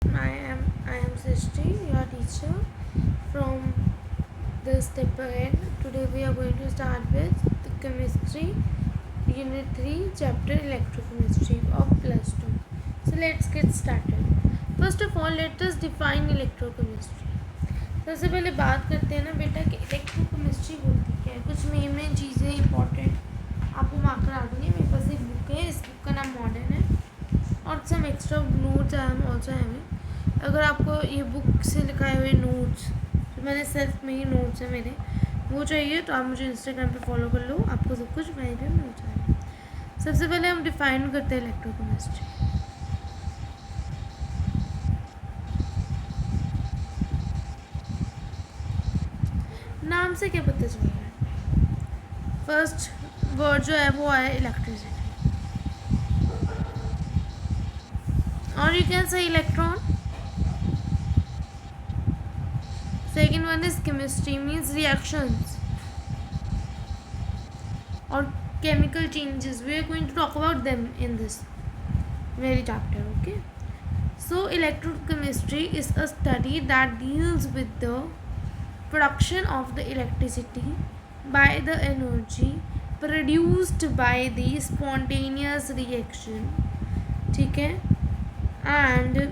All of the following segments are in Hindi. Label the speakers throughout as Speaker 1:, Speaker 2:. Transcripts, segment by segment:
Speaker 1: I am Srishti, your teacher from the step ahead. Today we are going to start with the chemistry, unit 3, chapter electrochemistry of plus 2. So let's get started. First of all, let us define electrochemistry. सबसे पहले बात करते हैं ना बेटा कि इलेक्ट्रोकेमिस्ट्री होती क्या है. कुछ मेन चीज़ें इंपॉर्टेंट आपको मार्क करा दूँगी. मेरे पास एक बुक है, इस बुक का नाम मॉडर्न है और some extra notes I am also having. अगर आपको ये बुक से लिखाए हुए नोट्स जो मैंने सेल्फ में ही नोट्स है मेरे वो चाहिए तो आप मुझे इंस्टाग्राम पे फॉलो कर लो, आपको सब कुछ वहीं पे मिल जाएगा. सबसे पहले हम डिफाइन करते हैं इलेक्ट्रोकेमिस्ट्री. नाम से क्या पता चल रहा है? फर्स्ट वर्ड जो है वो आया इलेक्ट्रिसिटी और you can say electron. Second one is chemistry, means reactions or chemical changes. We are going to talk about them in this very chapter. Okay, so electrochemistry is a study that deals with the production of the electricity by the energy produced by the spontaneous reaction. ठीक है, and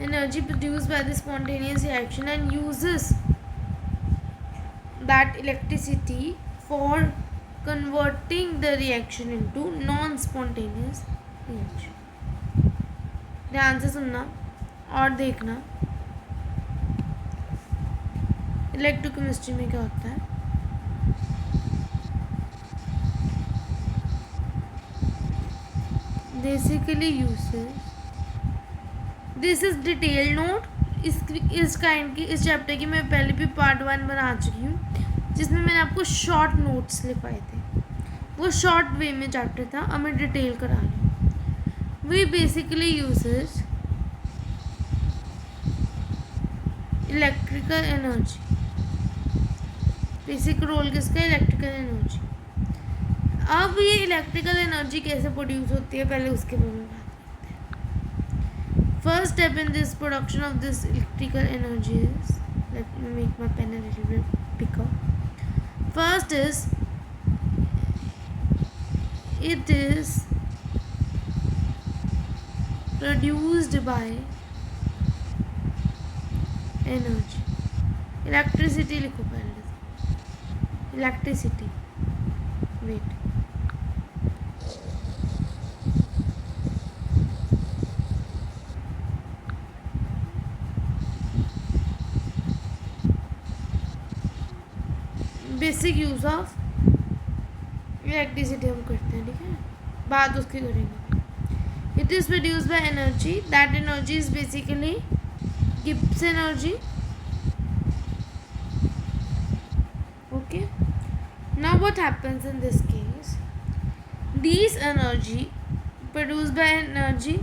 Speaker 1: energy produced by the spontaneous reaction and uses that electricity for converting the reaction into non-spontaneous reaction. ध्यान से सुनना और देखना इलेक्ट्रोकेमिस्ट्री में क्या होता है. Basically usage, this is detail note. इस काइंड की इस चैप्टर की मैं पहले भी पार्ट 1 बना चुकी हूँ जिसमें मैंने आपको शॉर्ट नोट्स लिखवाए थे. वो शॉर्ट वे में चैप्टर था. अब मैं डिटेल करा रही हूँ. We basically uses electrical energy. Basic role किसका? Electrical energy. अब ये इलेक्ट्रिकल एनर्जी कैसे प्रोड्यूस होती है पहले उसके बारे में बात करते हैं. First step in this production of this electrical energy is, let me make my pen a little bit bigger. First is it is produced by energy. Electricity लिखो पहले. Electricity, wait, basic use of electricity हम करते हैं. ठीक है, बात उसकी करेंगे. It is produce by energy. That energy is basically Gibbs energy. Okay, now what happens in this case? This energy produced by energy.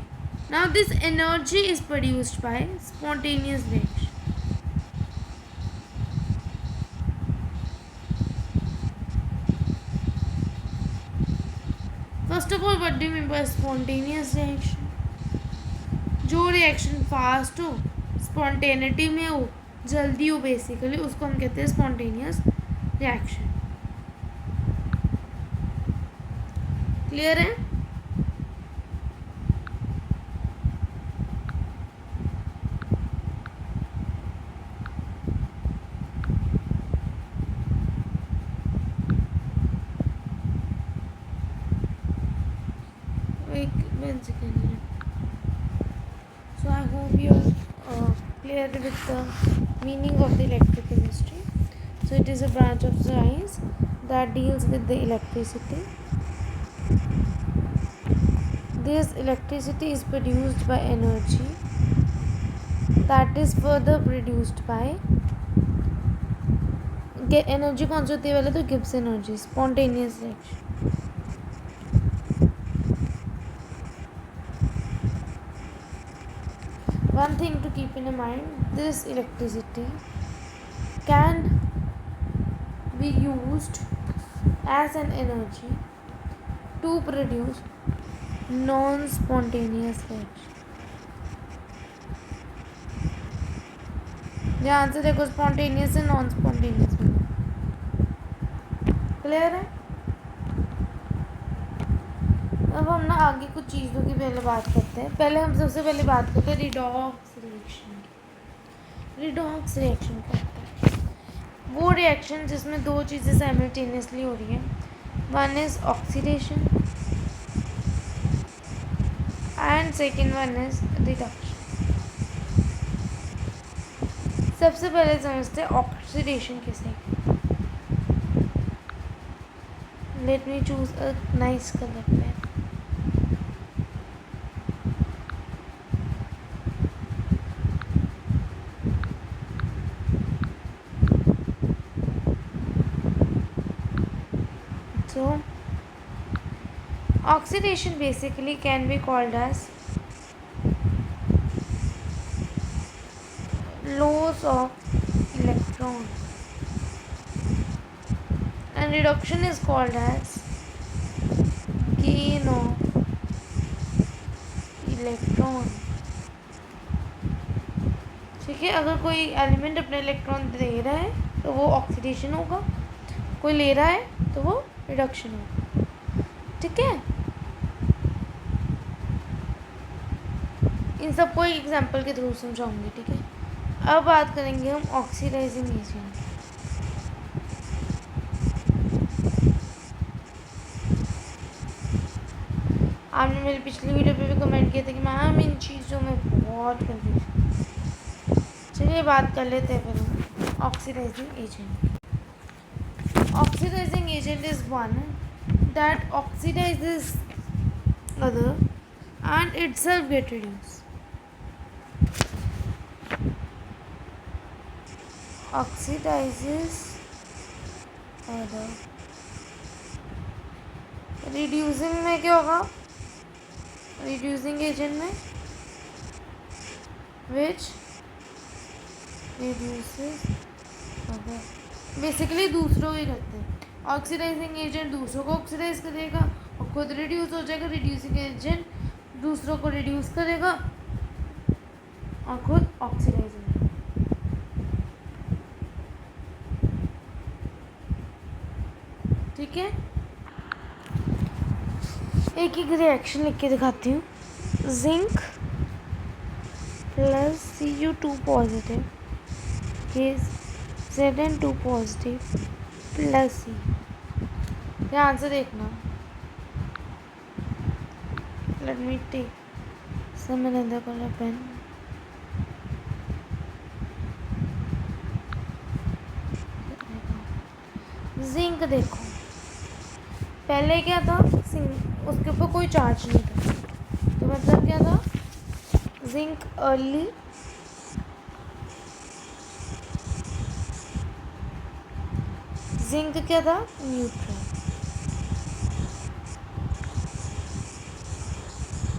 Speaker 1: Now this energy is produced by spontaneous reaction. First of all, what do you mean by spontaneous reaction? जो रिएक्शन फास्ट हो, स्पॉन्टेनिटी में हो, जल्दी हो, बेसिकली उसको हम कहते हैं स्पॉन्टेनियस रिएक्शन. क्लियर है? One second. So I hope you're clear with the meaning of the electrochemistry. So it is a branch of science that deals with the electricity. This electricity is produced by energy that is further produced by energy. कौन सी होती है पहले? तो Gibbs energy, spontaneous reaction. One thing to keep in mind, this electricity can be used as an energy to produce non-spontaneous reaction. ध्यान से देखो, स्पॉन्टेनियस से नॉन स्पॉन्टेनियस में। क्लियर है? अब हम ना आगे कुछ चीज़ों की पहले बात करते हैं। पहले हम सबसे पहले बात करते हैं रिडॉक्स रिएक्शन की। रिडॉक्स रिएक्शन क्या होता है? वो रिएक्शन जिसमें दो चीज़ें साइमल्टेनियसली हो रही हैं। One is oxidation and second one is reduction. सबसे पहले समझते हैं ऑक्सीडेशन किसे। Let me choose a nice colour pen. So oxidation basically can be called as loss of electron, and reduction is called as gain of electron. ठीक है, अगर कोई एलिमेंट अपने इलेक्ट्रॉन दे रहा है तो वो ऑक्सीडेशन होगा, कोई ले रहा है तो वो रिडक्शन होगा। ठीक है, इन सबको एक एग्जांपल के थ्रू समझाऊंगी। ठीक है, अब बात करेंगे हम ऑक्सीडाइजिंग एजेंट। आपने मेरी पिछली वीडियो पे भी कमेंट किया था कि मैम इन चीज़ों में बहुत कंफ्यूजन। चलिए बात कर लेते हैं फिर oxidising agent. Oxidising agent is one that oxidises other and itself get reduced. Oxidizes other. Reducing में क्या होगा? रिड्यूसिंग एजेंट में विच रिड्यूसेस अदर, बेसिकली दूसरों ही करते हैं। ऑक्सीडाइजिंग एजेंट दूसरों को ऑक्सीडाइज करेगा और खुद रिड्यूस हो जाएगा। रिड्यूसिंग एजेंट दूसरों को रिड्यूस करेगा और खुद ऑक्सीडाइज हो जाएगा। ठीक है, एक एक रिएक्शन लिख के दिखाती हूँ। Zinc plus Cu2 positive is Zn2 positive plus C। ध्यान से देखना। Let me take some another colour pen. Zinc देखो, पहले क्या था, उसके ऊपर कोई चार्ज नहीं था, तो मतलब क्या था, जिंक अर्ली जिंक क्या था, न्यूट्रल।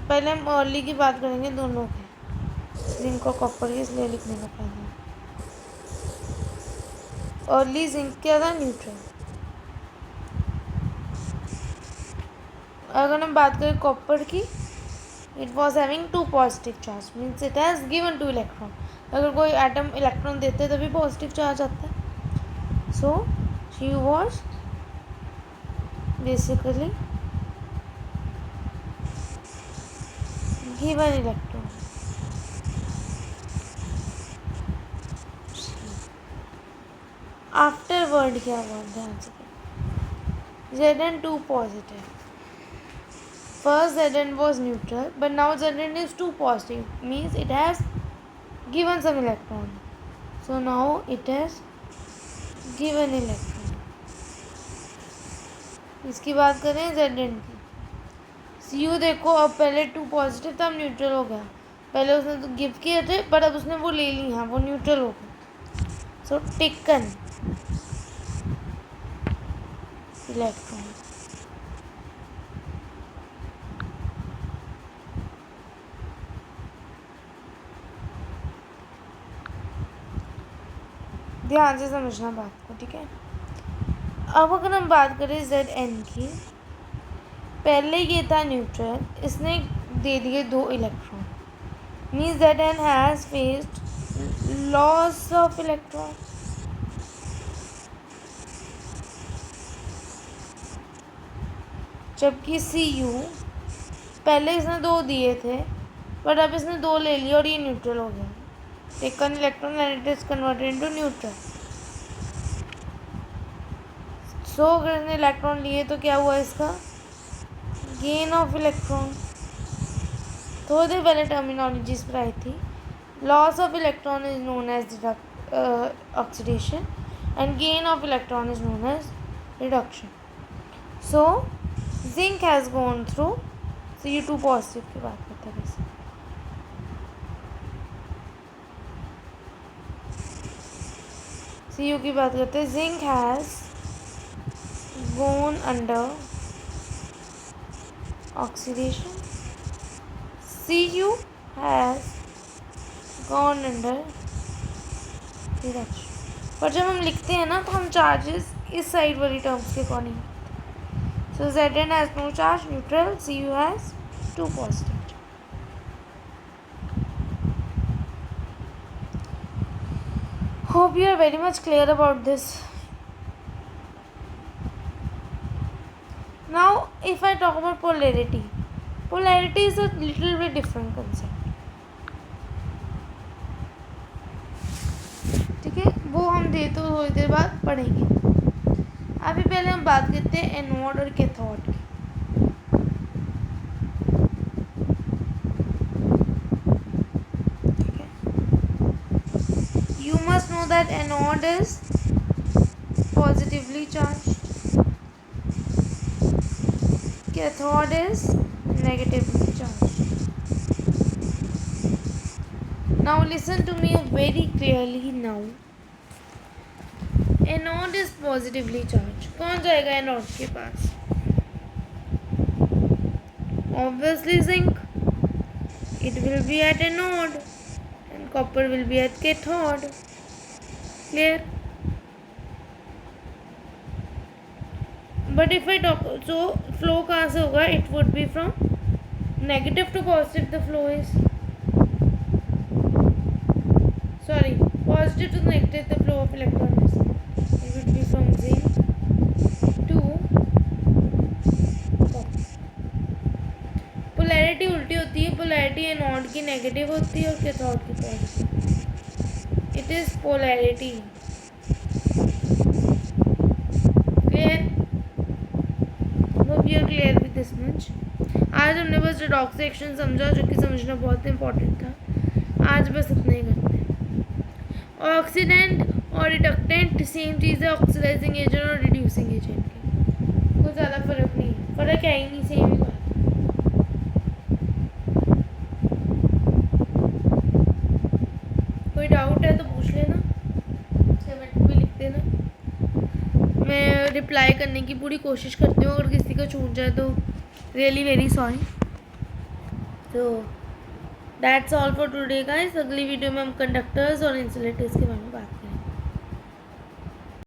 Speaker 1: पहले हम अर्ली की बात करेंगे दोनों की। जिंक और कॉपर की इसलिए लिखने का फायदा। अर्ली जिंक क्या था, न्यूट्रल। अगर हम बात करें कॉपर की, it was having 2 positive charge, means it has given 2 electron. अगर कोई एटम इलेक्ट्रॉन देते तभी पॉजिटिव चार्ज आता है। So she was basically given electron. After word क्या हुआ, ध्यान से Zn2 positive. First Zn was neutral, but now Zn is 2 positive, means it has given some electron. So now it has given electron. इसकी बात करें Zn की, Cu देखो, अब पहले 2 पॉजिटिव था, अब न्यूट्रल हो गया। पहले उसने तो गिव किए थे, पर अब उसने वो ले ली, हाँ वो न्यूट्रल हो गया। सो टेकन इलेक्ट्रॉन। ध्यान से समझना बात को। ठीक है, अब अगर हम बात करें Zn की, पहले ये था न्यूट्रल, इसने दे दिए 2 electron, means Zn has faced loss of electron, जबकि Cu पहले इसने 2 दिए थे बट अब इसने 2 ले लिया और ये न्यूट्रल हो गया. Taken electron and it is converted into neutral. So अगर इसने इलेक्ट्रॉन लिए तो क्या हुआ इसका गेन ऑफ इलेक्ट्रॉन. थोड़ी देर पहले टर्मिनोलॉजीज पर आई थी. Loss of electron is known as oxidation and gain of electron is known as reduction. So zinc has gone through Cu2 positive की बात करते हैं वैसे. Cu की बात करते हैं. Zinc has gone under oxidation. Cu has gone under reduction. पर जब हम लिखते हैं ना तो हम चार्जेस इस साइड वाली टर्म्स के according. So Zn has no charge, neutral. Cu has 2 positive. Hope you are very much clear about this. Now if I talk about polarity, polarity is a little bit different concept. ठीक है, वो हम दे तो थोड़ी देर बाद पढ़ेंगे. अभी पहले हम बात करते हैं एनोड और कैथोड की. ठीक है, you must know that anode is positively charged, cathode is negatively charged. Now listen to me very clearly now. Anode is positively charged. कौन जाएगा anode के पास? Obviously zinc. It will be at anode and copper will be at cathode. Clear? But if I talk, so flow कहाँ से होगा? It would be from negative to positive. The flow is positive to negative. The flow of electron is. It would be from zinc to copper. Polarity उल्टी होती है. Polarity एनोड की नेगेटिव होती है और कैथोड की positive. It is polarity. Clear? Hope you are clear with this much. आज हमने बस redox reaction समझा जो कि समझना बहुत इम्पोर्टेंट था. आज बस इतना ही करते हैं. ऑक्सीडेंट और रिडक्टेंट सेम चीज़ है ऑक्सीडाइजिंग एजेंट और रिड्यूसिंग एजेंट की. कुछ ज़्यादा फ़र्क नहीं है. फ़र्क है ही नहीं, सेम ही बात. कोई डाउट है तो पूछ लेना, कमेंट भी लिख देना. मैं रिप्लाई करने की पूरी कोशिश करती हूँ. अगर किसी को छूट जाए तो रियली वेरी सॉरी. तो that's all for today guys. अगली वीडियो में हम कंडक्टर्स और इंसुलेटर्स के बारे में बात